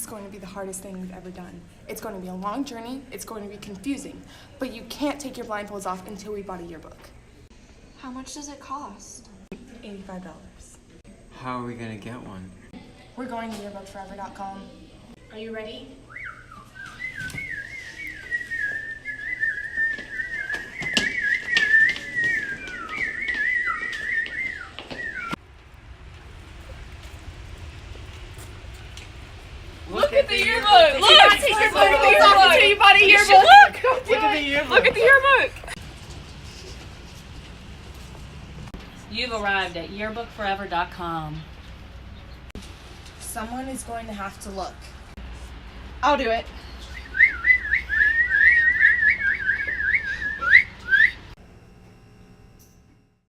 going to be the hardest thing we've ever done. It's going to be a long journey, it's going to be confusing, but you can't take your blindfolds off until we bought a yearbook. How much does it cost? $85. How are we gonna get one? We're going to yearbookforever.com. Are you ready? Look at the yearbook! Look at the yearbook! Until you bought a yearbook! Look at the yearbook! Look at the yearbook! You've arrived at yearbookforever.com. Someone is going to have to look. I'll do it.